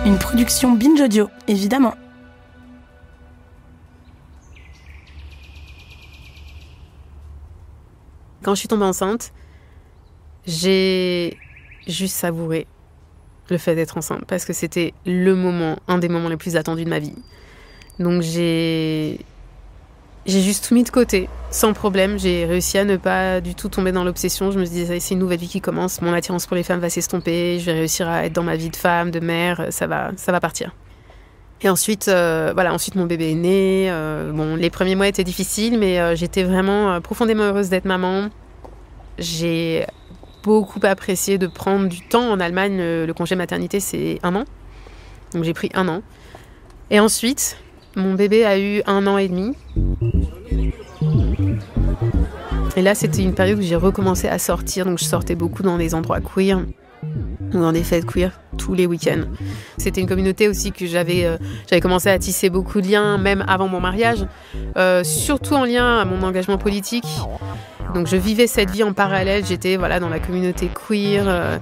Une production Binge Audio, évidemment. Quand je suis tombée enceinte, j'ai juste savouré le fait d'être enceinte parce que c'était un des moments les plus attendus de ma vie. Donc j'ai juste tout mis de côté, sans problème. J'ai réussi à ne pas du tout tomber dans l'obsession. Je me disais, c'est une nouvelle vie qui commence, mon attirance pour les femmes va s'estomper, je vais réussir à être dans ma vie de femme, de mère, ça va partir. Et ensuite, ensuite mon bébé est né. Les premiers mois étaient difficiles, mais j'étais vraiment profondément heureuse d'être maman. J'ai beaucoup apprécié de prendre du temps. En Allemagne, le congé maternité, c'est 1 an. Donc j'ai pris 1 an. Et ensuite, mon bébé a eu 1 an et demi. Et là, c'était une période où j'ai recommencé à sortir. Donc je sortais beaucoup dans des endroits queer, ou dans des fêtes queer, tous les week-ends. C'était une communauté aussi que j'avais commencé à tisser beaucoup de liens, même avant mon mariage, surtout en lien à mon engagement politique. Donc je vivais cette vie en parallèle, j'étais dans la communauté queer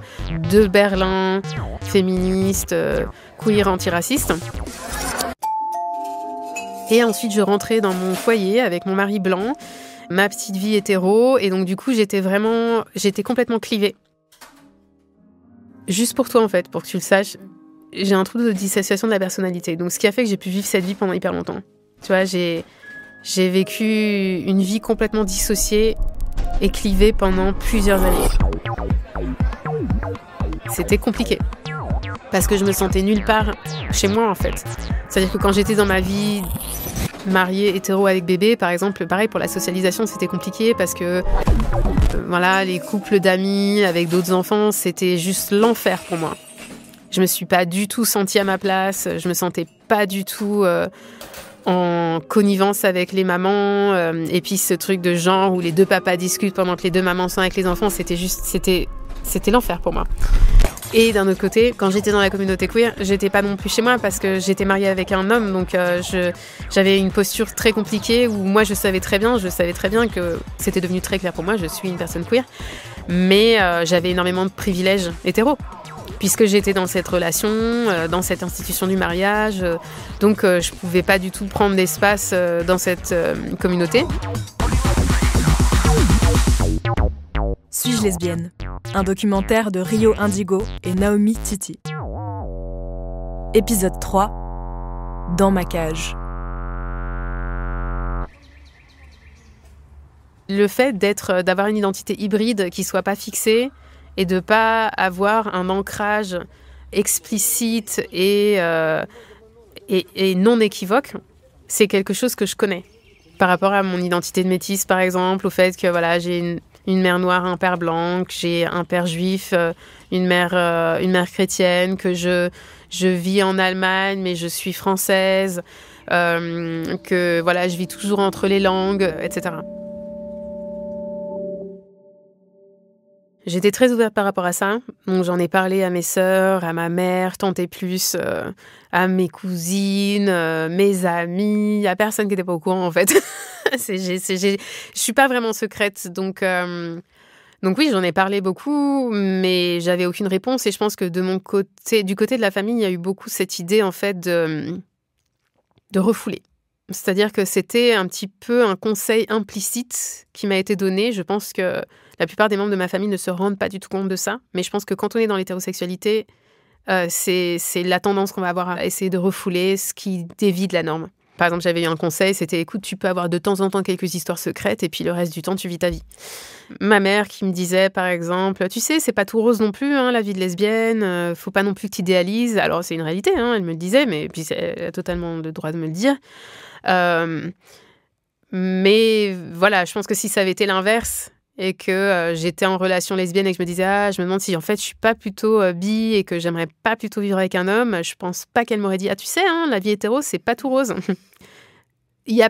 de Berlin, féministe, queer antiraciste. Et ensuite je rentrais dans mon foyer avec mon mari blanc, ma petite vie hétéro, et donc du coup j'étais complètement clivée. Juste pour toi en fait, pour que tu le saches, j'ai un trouble de dissociation de la personnalité. Donc ce qui a fait que j'ai pu vivre cette vie pendant hyper longtemps. Tu vois, j'ai vécu une vie complètement dissociée et clivée pendant plusieurs années. C'était compliqué. Parce que je me sentais nulle part chez moi en fait. C'est-à-dire que quand j'étais dans ma vie mariée, hétéro avec bébé, par exemple, pareil pour la socialisation, c'était compliqué parce que les couples d'amis avec d'autres enfants, c'était juste l'enfer pour moi. Je me suis pas du tout sentie à ma place, je me sentais pas du tout en connivence avec les mamans, et puis ce truc de genre où les 2 papas discutent pendant que les 2 mamans sont avec les enfants, c'était l'enfer pour moi. Et d'un autre côté, quand j'étais dans la communauté queer, j'étais pas non plus chez moi parce que j'étais mariée avec un homme, donc j'avais une posture très compliquée où moi je savais très bien que c'était devenu très clair pour moi, je suis une personne queer, mais j'avais énormément de privilèges hétéros. Puisque j'étais dans cette relation, dans cette institution du mariage, donc je pouvais pas du tout prendre d'espace dans cette communauté. Suis-je lesbienne ? Un documentaire de Rio Indigo et Naomi Titi. Épisode 3. Dans ma cage. Le fait d'avoir une identité hybride qui soit pas fixée et de pas avoir un ancrage explicite et non équivoque, c'est quelque chose que je connais. Par rapport à mon identité de métisse, par exemple, au fait que j'ai une mère noire, un père blanc, que j'ai un père juif, une mère chrétienne, que je vis en Allemagne, mais je suis française, que je vis toujours entre les langues, etc. J'étais très ouverte par rapport à ça, donc j'en ai parlé à mes sœurs, à ma mère, tant et plus, à mes cousines, mes amis, à personne qui n'était pas au courant en fait. Je suis pas vraiment secrète, donc oui, j'en ai parlé beaucoup, mais j'avais aucune réponse, et je pense que du côté de la famille, il y a eu beaucoup cette idée en fait de refouler. C'est-à-dire que c'était un petit peu un conseil implicite qui m'a été donné. Je pense que la plupart des membres de ma famille ne se rendent pas du tout compte de ça. Mais je pense que quand on est dans l'hétérosexualité, c'est la tendance qu'on va avoir à essayer de refouler ce qui dévie de la norme. Par exemple, j'avais eu un conseil, c'était « Écoute, tu peux avoir de temps en temps quelques histoires secrètes et puis le reste du temps, tu vis ta vie. » Ma mère qui me disait, par exemple, « Tu sais, c'est pas tout rose non plus, la vie de lesbienne, faut pas non plus que tu idéalises. » Alors, c'est une réalité, elle me le disait, mais puis elle a totalement le droit de me le dire. Mais je pense que si ça avait été l'inverse et que j'étais en relation lesbienne et que je me disais je me demande si en fait je suis pas plutôt bi et que j'aimerais pas plutôt vivre avec un homme, je pense pas qu'elle m'aurait dit tu sais la vie hétéro c'est pas tout rose. Il y a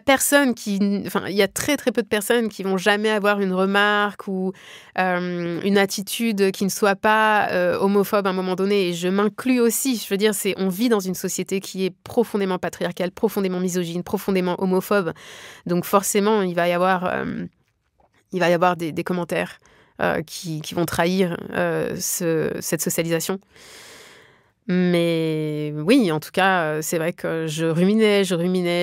très très peu de personnes qui vont jamais avoir une remarque ou une attitude qui ne soit pas homophobe à un moment donné, et je m'inclus aussi. Je veux dire, on vit dans une société qui est profondément patriarcale, profondément misogyne, profondément homophobe. Donc forcément, il va y avoir des commentaires qui vont trahir cette socialisation. Mais oui, en tout cas, c'est vrai que je ruminais,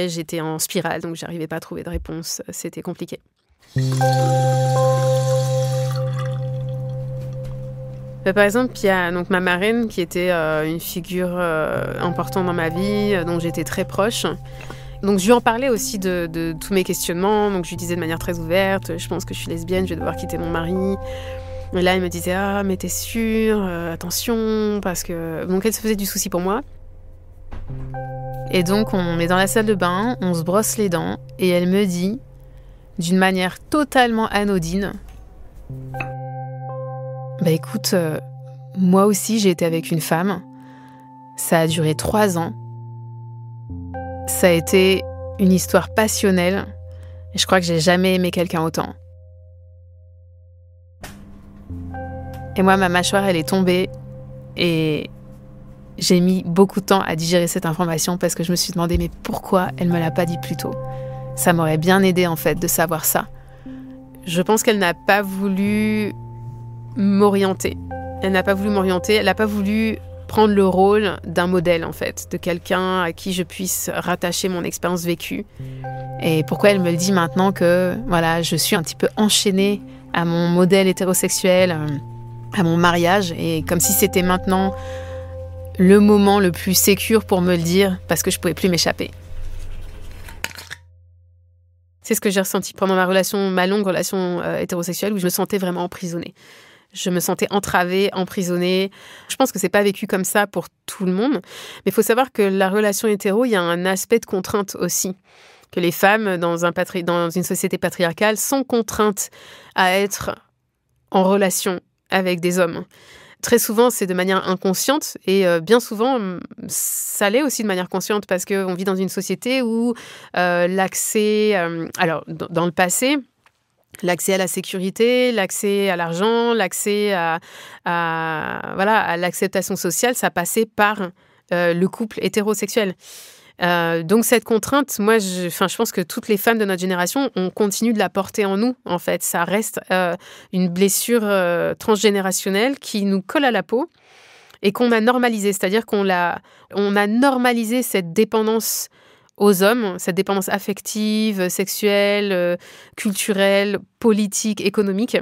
j'étais en spirale, donc j'arrivais pas à trouver de réponse. C'était compliqué. Par exemple, il y a donc ma marraine qui était une figure importante dans ma vie, dont j'étais très proche. Donc je lui en parlais aussi de tous mes questionnements. Donc je lui disais de manière très ouverte, je pense que je suis lesbienne, je vais devoir quitter mon mari. Et là, elle me disait, ah, mais t'es sûre, attention, parce que... Donc elle se faisait du souci pour moi. Et donc on est dans la salle de bain, on se brosse les dents, et elle me dit, d'une manière totalement anodine, bah écoute, moi aussi j'ai été avec une femme, ça a duré 3 ans, ça a été une histoire passionnelle, et je crois que j'ai jamais aimé quelqu'un autant. Et moi, ma mâchoire, elle est tombée, et j'ai mis beaucoup de temps à digérer cette information parce que je me suis demandé, mais pourquoi elle me l'a pas dit plus tôt ? Ça m'aurait bien aidé, en fait, de savoir ça. Je pense qu'elle n'a pas voulu m'orienter. Elle n'a pas voulu prendre le rôle d'un modèle, en fait, de quelqu'un à qui je puisse rattacher mon expérience vécue. Et pourquoi elle me le dit maintenant que, voilà, je suis un petit peu enchaînée à mon modèle hétérosexuel, à mon mariage, et comme si c'était maintenant le moment le plus sécure pour me le dire, parce que je pouvais plus m'échapper. C'est ce que j'ai ressenti pendant ma longue relation hétérosexuelle, où je me sentais vraiment emprisonnée. Je me sentais entravée, emprisonnée. Je pense que c'est pas vécu comme ça pour tout le monde, mais il faut savoir que la relation hétéro, il y a un aspect de contrainte aussi. Que les femmes, dans une société patriarcale, sont contraintes à être en relation avec des hommes. Très souvent, c'est de manière inconsciente, et bien souvent, ça l'est aussi de manière consciente, parce qu'on vit dans une société où l'accès... alors, dans le passé, l'accès à la sécurité, l'accès à l'argent, l'accès à l'acceptation sociale, ça passait par le couple hétérosexuel. Donc cette contrainte, moi, je pense que toutes les femmes de notre génération, on continue de la porter en nous, en fait. Ça reste une blessure transgénérationnelle qui nous colle à la peau et qu'on a normalisée. C'est-à-dire on a normalisé cette dépendance aux hommes, cette dépendance affective, sexuelle, culturelle, politique, économique.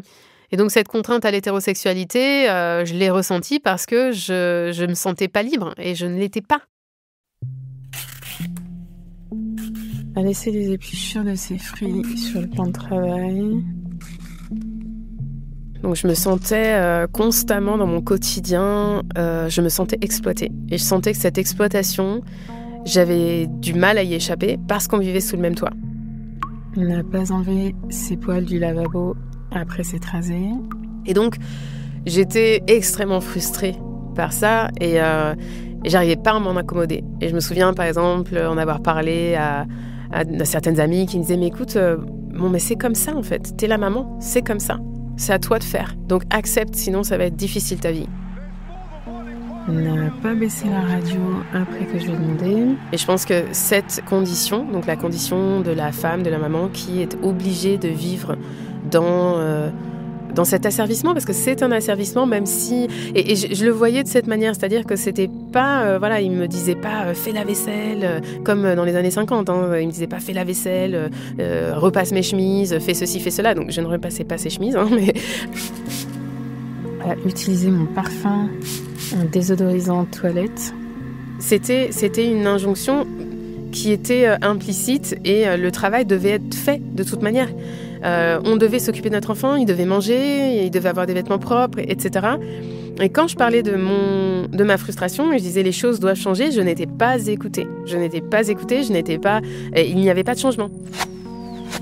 Et donc cette contrainte à l'hétérosexualité, je l'ai ressentie parce que je me sentais pas libre et je ne l'étais pas. À laisser les épluchures de ses fruits sur le plan de travail. Donc je me sentais constamment dans mon quotidien, je me sentais exploitée. Et je sentais que cette exploitation, j'avais du mal à y échapper parce qu'on vivait sous le même toit. On n'a pas enlevé ses poils du lavabo après s'être rasé. Et donc j'étais extrêmement frustrée par ça et j'arrivais pas à m'en accommoder. Et je me souviens par exemple en avoir parlé à certaines amies qui me disaient « Mais écoute, mais c'est comme ça en fait, t'es la maman, c'est comme ça, c'est à toi de faire. Donc accepte, sinon ça va être difficile ta vie. » On n'a pas baissé la radio après que je lui ai demandé. Et je pense que cette condition, donc la condition de la femme, de la maman, qui est obligée de vivre dans cet asservissement, parce que c'est un asservissement, même si... Et je le voyais de cette manière, c'est-à-dire que c'était pas... il me disait pas « fais la vaisselle », comme dans les années 50. Il me disait pas « fais la vaisselle, repasse mes chemises, fais ceci, fais cela ». Donc je ne repassais pas ses chemises, mais... À utiliser mon parfum en désodorisant toilette. C'était une injonction qui était implicite et le travail devait être fait de toute manière. On devait s'occuper de notre enfant, il devait manger, il devait avoir des vêtements propres, etc. Et quand je parlais de ma frustration, je disais les choses doivent changer, je n'étais pas écoutée. Il n'y avait pas de changement.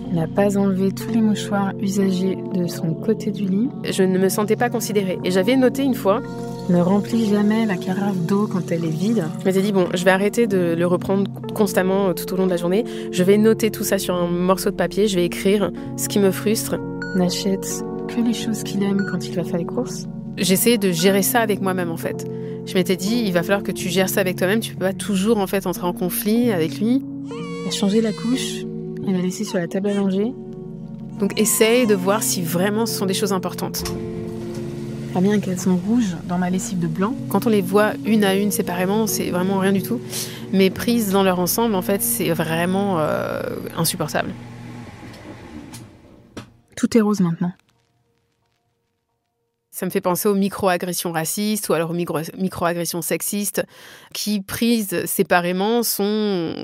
Elle n'a pas enlevé tous les mouchoirs usagés de son côté du lit. Je ne me sentais pas considérée. Et j'avais noté une fois, ne remplis jamais la carafe d'eau quand elle est vide. Je m'étais dit, je vais arrêter de le reprendre constamment tout au long de la journée. Je vais noter tout ça sur un morceau de papier. Je vais écrire ce qui me frustre. N'achète que les choses qu'il aime quand il va faire les courses. J'essayais de gérer ça avec moi-même, en fait. Je m'étais dit, il va falloir que tu gères ça avec toi-même. Tu peux pas toujours, en fait, entrer en conflit avec lui. Il a changé la couche. Il l'a laissé sur la table à langer. Donc essaye de voir si vraiment ce sont des choses importantes. Ah bien qu'elles sont rouges dans ma lessive de blanc. Quand on les voit une à une séparément, c'est vraiment rien du tout. Mais prises dans leur ensemble, en fait, c'est vraiment insupportable. Tout est rose maintenant. Ça me fait penser aux micro-agressions racistes ou alors aux micro-agressions sexistes qui, prises séparément,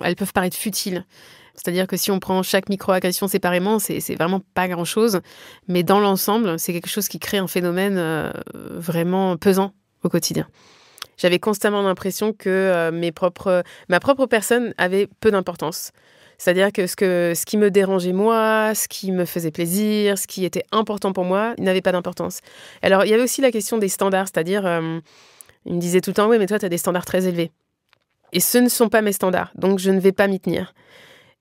elles peuvent paraître futiles. C'est-à-dire que si on prend chaque micro-agression séparément, c'est vraiment pas grand-chose. Mais dans l'ensemble, c'est quelque chose qui crée un phénomène vraiment pesant au quotidien. J'avais constamment l'impression que ma propre personne avait peu d'importance. C'est-à-dire que ce qui me dérangeait moi, ce qui me faisait plaisir, ce qui était important pour moi, n'avait pas d'importance. Alors, il y avait aussi la question des standards, c'est-à-dire, il me disait tout le temps, oui, mais toi, tu as des standards très élevés. Et ce ne sont pas mes standards, donc je ne vais pas m'y tenir.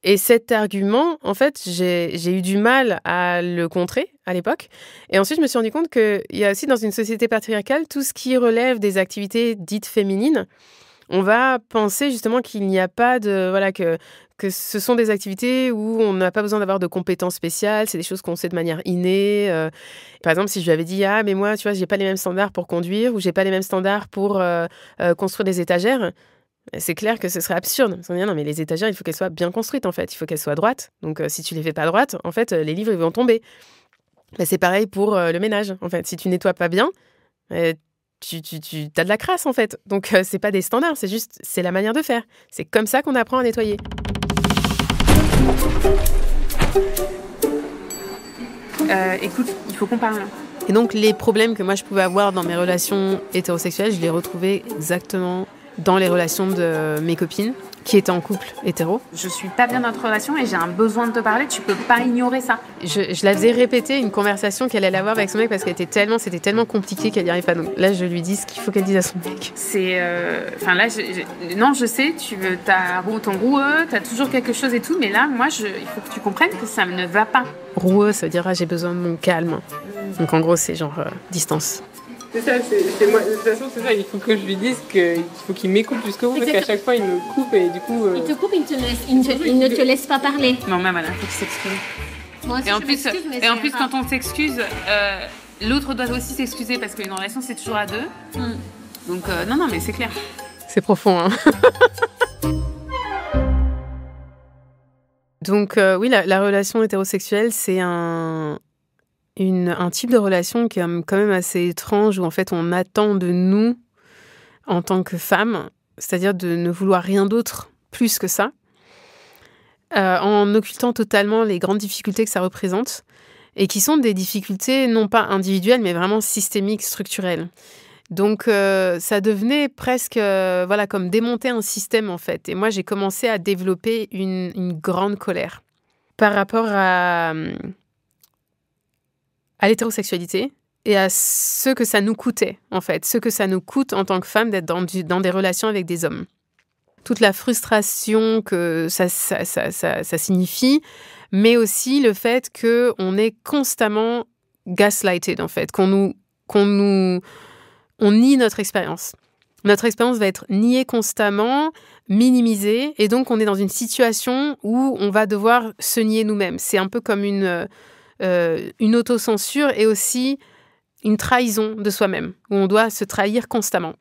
Et cet argument, en fait, j'ai eu du mal à le contrer à l'époque. Et ensuite, je me suis rendu compte qu'il y a aussi dans une société patriarcale, tout ce qui relève des activités dites féminines, on va penser justement qu'il n'y a pas de... Voilà, que ce sont des activités où on n'a pas besoin d'avoir de compétences spéciales, c'est des choses qu'on sait de manière innée. Par exemple, si je lui avais dit « Ah, mais moi, tu vois, j'ai pas les mêmes standards pour conduire ou j'ai pas les mêmes standards pour construire des étagères », c'est clair que ce serait absurde. On dit « Non, mais les étagères, il faut qu'elles soient bien construites, en fait. Il faut qu'elles soient droites. Donc, si tu les fais pas droites, en fait, les livres, ils vont tomber. » C'est pareil pour le ménage. En fait, si tu nettoies pas bien, tu as de la crasse, en fait. Donc, c'est pas des standards, c'est la manière de faire. C'est comme ça qu'on apprend à nettoyer. Écoute, il faut qu'on parle. Et donc, les problèmes que moi, je pouvais avoir dans mes relations hétérosexuelles, je les retrouvais exactement dans les relations de mes copines qui étaient en couple hétéro. Je suis pas bien dans notre relation et j'ai un besoin de te parler, tu peux pas ignorer ça. Je la faisais répéter une conversation qu'elle allait avoir avec son mec parce c'était tellement compliqué qu'elle n'y arrive pas. Donc là, je lui dis ce qu'il faut qu'elle dise à son mec. Non, je sais, t'as ton roueux, t'as toujours quelque chose et tout, mais là, moi, il faut que tu comprennes que ça ne va pas. Roueux, ça veut dire j'ai besoin de mon calme. Donc en gros, c'est genre distance. C'est ça, c'est moi. De toute façon, c'est ça. Il faut que je lui dise qu'il faut qu'il m'écoute jusqu'au bout parce qu'à chaque fois, il me coupe et du coup. Il te coupe, il ne te laisse pas parler. Non, mais voilà, faut qu'il s'excuse. Moi aussi, Et en plus, quand on s'excuse, l'autre doit aussi s'excuser parce qu'une relation, c'est toujours à deux. Donc, non, mais c'est clair. C'est profond, hein. Donc, oui, la relation hétérosexuelle, c'est un type de relation qui est quand même assez étrange où en fait on attend de nous en tant que femmes, c'est-à-dire de ne vouloir rien d'autre plus que ça, en occultant totalement les grandes difficultés que ça représente et qui sont des difficultés non pas individuelles mais vraiment systémiques, structurelles. Donc ça devenait presque comme démonter un système en fait. Et moi j'ai commencé à développer une grande colère par rapport à l'hétérosexualité et à ce que ça nous coûtait, en fait. Ce que ça nous coûte en tant que femme d'être dans des relations avec des hommes. Toute la frustration que ça signifie, mais aussi le fait qu'on est constamment gaslighted, en fait. On nie notre expérience. Notre expérience va être niée constamment, minimisée, et donc on est dans une situation où on va devoir se nier nous-mêmes. C'est un peu comme une autocensure et aussi une trahison de soi-même, où on doit se trahir constamment.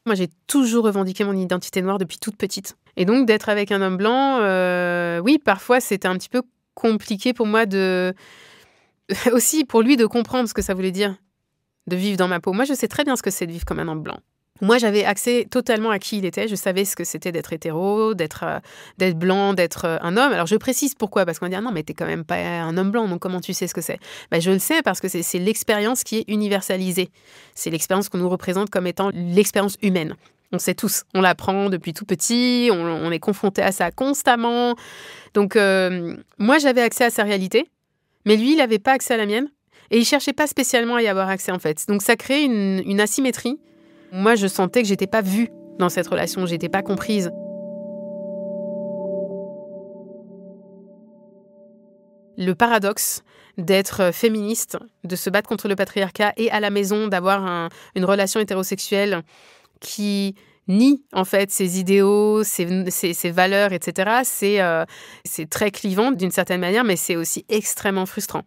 Moi, j'ai toujours revendiqué mon identité noire depuis toute petite. Et donc, d'être avec un homme blanc, oui, parfois, c'était un petit peu compliqué pour moi aussi pour lui de comprendre ce que ça voulait dire de vivre dans ma peau. Moi, je sais très bien ce que c'est de vivre comme un homme blanc. Moi, j'avais accès totalement à qui il était. Je savais ce que c'était d'être hétéro, d'être blanc, d'être un homme. Alors, je précise pourquoi. Parce qu'on va dire, non, mais t'es quand même pas un homme blanc, donc comment tu sais ce que c'est ? Je le sais parce que c'est l'expérience qui est universalisée. C'est l'expérience qu'on nous représente comme étant l'expérience humaine. On sait tous. On l'apprend depuis tout petit. On est confronté à ça constamment. Donc, moi, j'avais accès à sa réalité. Mais lui, il n'avait pas accès à la mienne. Et il cherchait pas spécialement à y avoir accès, en fait. Donc, ça crée une asymétrie. Moi, je sentais que j'étais pas vue dans cette relation, j'étais pas comprise. Le paradoxe d'être féministe, de se battre contre le patriarcat et à la maison d'avoir une relation hétérosexuelle qui nie en fait ses idéaux, ses valeurs, etc. C'est très clivant d'une certaine manière, mais c'est aussi extrêmement frustrant.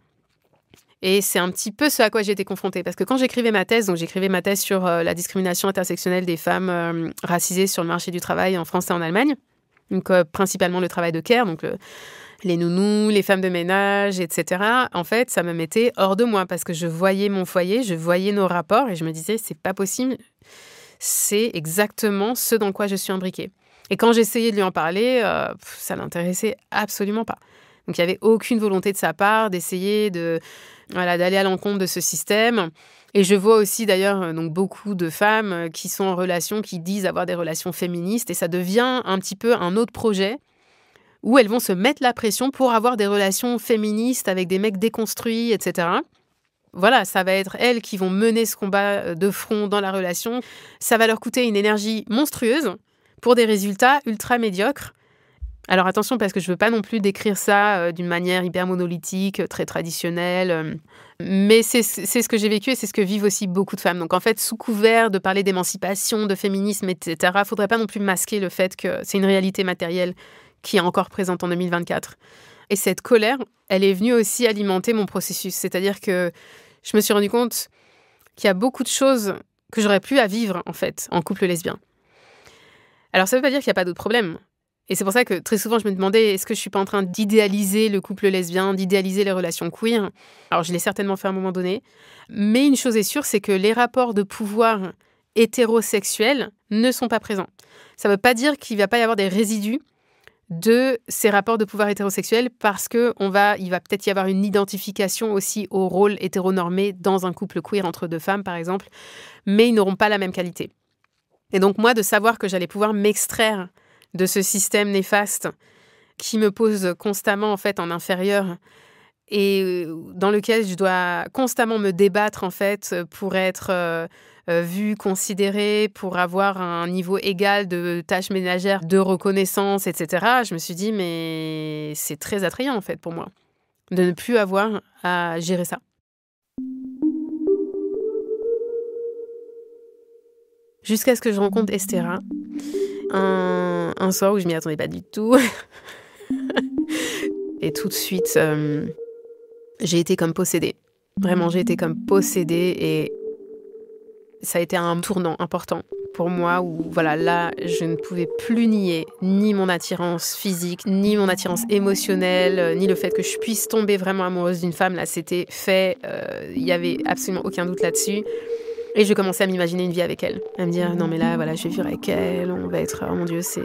Et c'est un petit peu ce à quoi j'ai été confrontée. Parce que quand j'écrivais ma thèse, donc j'écrivais ma thèse sur la discrimination intersectionnelle des femmes racisées sur le marché du travail en France et en Allemagne. Donc principalement le travail de care, donc les nounous, les femmes de ménage, etc. En fait, ça me mettait hors de moi parce que je voyais mon foyer, je voyais nos rapports et je me disais, c'est pas possible. C'est exactement ce dans quoi je suis imbriquée. Et quand j'essayais de lui en parler, ça l'intéressait absolument pas. Donc il n'y avait aucune volonté de sa part d'essayer d'aller à l'encontre de ce système. Et je vois aussi d'ailleurs donc beaucoup de femmes qui sont en relation, qui disent avoir des relations féministes. Et ça devient un petit peu un autre projet où elles vont se mettre la pression pour avoir des relations féministes avec des mecs déconstruits, etc. Voilà, ça va être elles qui vont mener ce combat de front dans la relation. Ça va leur coûter une énergie monstrueuse pour des résultats ultra médiocres. Alors attention, parce que je ne veux pas non plus décrire ça d'une manière hyper monolithique, très traditionnelle. Mais c'est ce que j'ai vécu et c'est ce que vivent aussi beaucoup de femmes. Donc en fait, sous couvert de parler d'émancipation, de féminisme, etc., il ne faudrait pas non plus masquer le fait que c'est une réalité matérielle qui est encore présente en 2024. Et cette colère, elle est venue aussi alimenter mon processus. C'est-à-dire que je me suis rendu compte qu'il y a beaucoup de choses que j'aurais plus à vivre, en fait, en couple lesbien. Alors ça ne veut pas dire qu'il n'y a pas d'autres problèmes. Et c'est pour ça que très souvent, je me demandais, est-ce que je ne suis pas en train d'idéaliser le couple lesbien, d'idéaliser les relations queer ? Alors, je l'ai certainement fait à un moment donné. Mais une chose est sûre, c'est que les rapports de pouvoir hétérosexuels ne sont pas présents. Ça ne veut pas dire qu'il ne va pas y avoir des résidus de ces rapports de pouvoir hétérosexuels parce qu'il va peut-être y avoir une identification aussi au rôle hétéronormé dans un couple queer entre deux femmes, par exemple, mais ils n'auront pas la même qualité. Et donc, moi, de savoir que j'allais pouvoir m'extraire de ce système néfaste qui me pose constamment en fait en inférieur et dans lequel je dois constamment me débattre en fait pour être vue, considérée, pour avoir un niveau égal de tâches ménagères, de reconnaissance, etc. Je me suis dit mais c'est très attrayant en fait pour moi de ne plus avoir à gérer ça. Jusqu'à ce que je rencontre Esthera. Un soir où je m'y attendais pas du tout. Et tout de suite, j'ai été comme possédée. Vraiment, j'ai été comme possédée et ça a été un tournant important pour moi où, voilà, là, je ne pouvais plus nier ni mon attirance physique, ni mon attirance émotionnelle, ni le fait que je puisse tomber vraiment amoureuse d'une femme. Là, c'était fait. Il y avait absolument aucun doute là-dessus. Et je commençais à m'imaginer une vie avec elle. À me dire, non mais là, voilà, je vais vivre avec elle, on va être... Oh mon Dieu, c'est...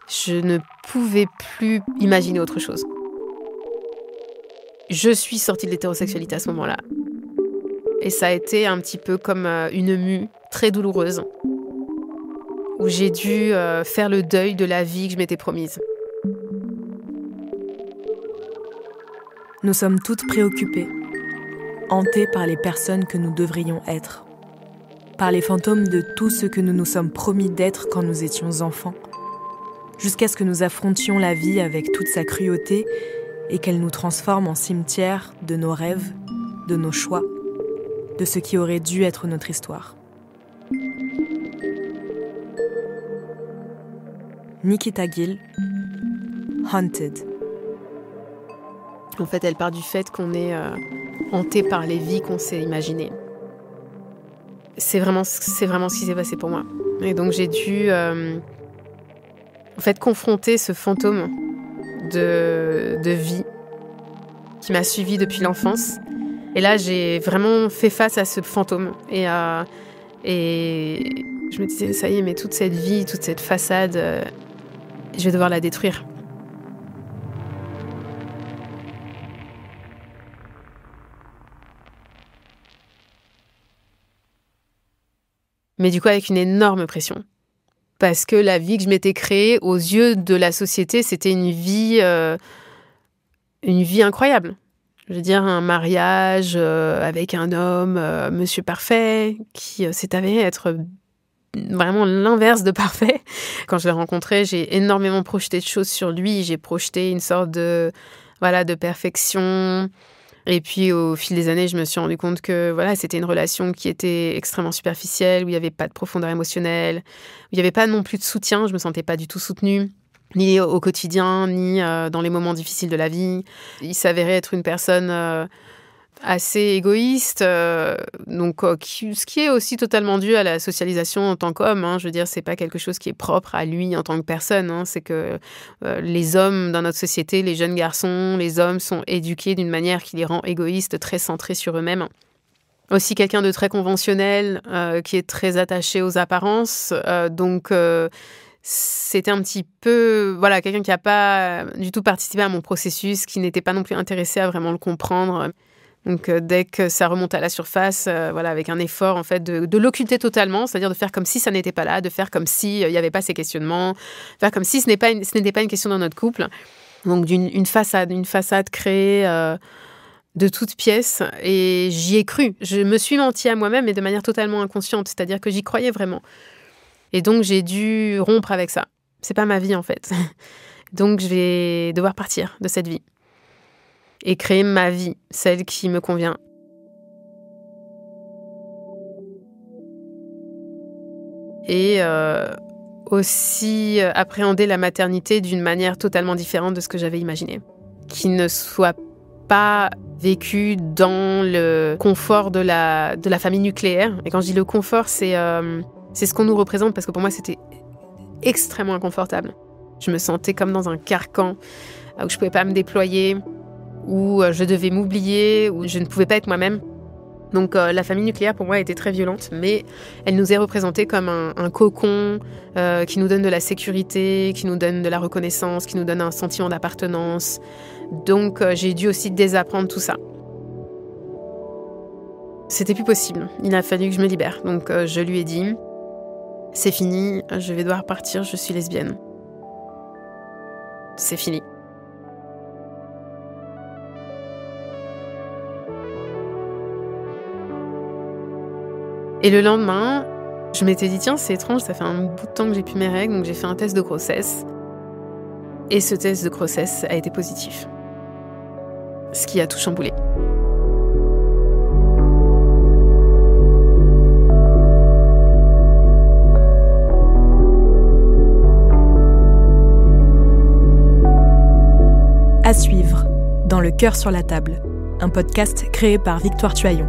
Je ne pouvais plus imaginer autre chose. Je suis sortie de l'hétérosexualité à ce moment-là. Et ça a été un petit peu comme une mue très douloureuse, où j'ai dû faire le deuil de la vie que je m'étais promise. Nous sommes toutes préoccupées, hantées par les personnes que nous devrions être, par les fantômes de tout ce que nous nous sommes promis d'être quand nous étions enfants, jusqu'à ce que nous affrontions la vie avec toute sa cruauté et qu'elle nous transforme en cimetière de nos rêves, de nos choix, de ce qui aurait dû être notre histoire. Nikita Gill, Haunted. En fait, elle part du fait qu'on est hanté par les vies qu'on s'est imaginées. C'est vraiment ce qui s'est passé pour moi. Et donc j'ai dû en fait confronter ce fantôme de vie qui m'a suivie depuis l'enfance. Et là, j'ai vraiment fait face à ce fantôme. Et je me disais, ça y est, mais toute cette vie, toute cette façade, je vais devoir la détruire. Mais du coup, avec une énorme pression. Parce que la vie que je m'étais créée, aux yeux de la société, c'était une vie incroyable. Je veux dire, un mariage avec un homme, monsieur parfait, qui s'est avéré être vraiment l'inverse de parfait. Quand je l'ai rencontré, j'ai énormément projeté de choses sur lui. J'ai projeté une sorte de perfection. Et puis, au fil des années, je me suis rendu compte que c'était une relation qui était extrêmement superficielle, où il n'y avait pas de profondeur émotionnelle, où il n'y avait pas non plus de soutien. Je ne me sentais pas du tout soutenue, ni au quotidien, ni dans les moments difficiles de la vie. Il s'avérait être une personne assez égoïste, ce qui est aussi totalement dû à la socialisation en tant qu'homme. Je veux dire, c'est pas quelque chose qui est propre à lui en tant que personne. C'est que les hommes dans notre société, les jeunes garçons, les hommes sont éduqués d'une manière qui les rend égoïstes, très centrés sur eux-mêmes. Aussi quelqu'un de très conventionnel, qui est très attaché aux apparences. C'était un petit peu, quelqu'un qui n'a pas du tout participé à mon processus, qui n'était pas non plus intéressé à vraiment le comprendre. Donc, dès que ça remonte à la surface, avec un effort, en fait, de l'occulter totalement, c'est-à-dire de faire comme si ça n'était pas là, de faire comme s'il n'y avait pas ces questionnements, faire comme si ce n'était pas une question dans notre couple. Donc, une façade créée de toutes pièces. Et j'y ai cru. Je me suis menti à moi-même, mais de manière totalement inconsciente. C'est-à-dire que j'y croyais vraiment. Et donc, j'ai dû rompre avec ça. C'est pas ma vie, en fait. Donc, je vais devoir partir de cette vie. Et créer ma vie, celle qui me convient. Et aussi appréhender la maternité d'une manière totalement différente de ce que j'avais imaginé. Qui ne soit pas vécue dans le confort de la famille nucléaire. Et quand je dis le confort, c'est ce qu'on nous représente, parce que pour moi, c'était extrêmement inconfortable. Je me sentais comme dans un carcan où je ne pouvais pas me déployer, où je devais m'oublier, où je ne pouvais pas être moi-même. Donc la famille nucléaire, pour moi, était très violente, mais elle nous est représentée comme un cocon qui nous donne de la sécurité, qui nous donne de la reconnaissance, qui nous donne un sentiment d'appartenance. Donc j'ai dû aussi désapprendre tout ça. C'était plus possible. Il a fallu que je me libère. Donc je lui ai dit, c'est fini, je vais devoir partir, je suis lesbienne. C'est fini. Et le lendemain, je m'étais dit, tiens, c'est étrange, ça fait un bout de temps que j'ai plus mes règles, donc j'ai fait un test de grossesse. Et ce test de grossesse a été positif. Ce qui a tout chamboulé. À suivre, dans Le Cœur sur la table, un podcast créé par Victoire Tuaillon.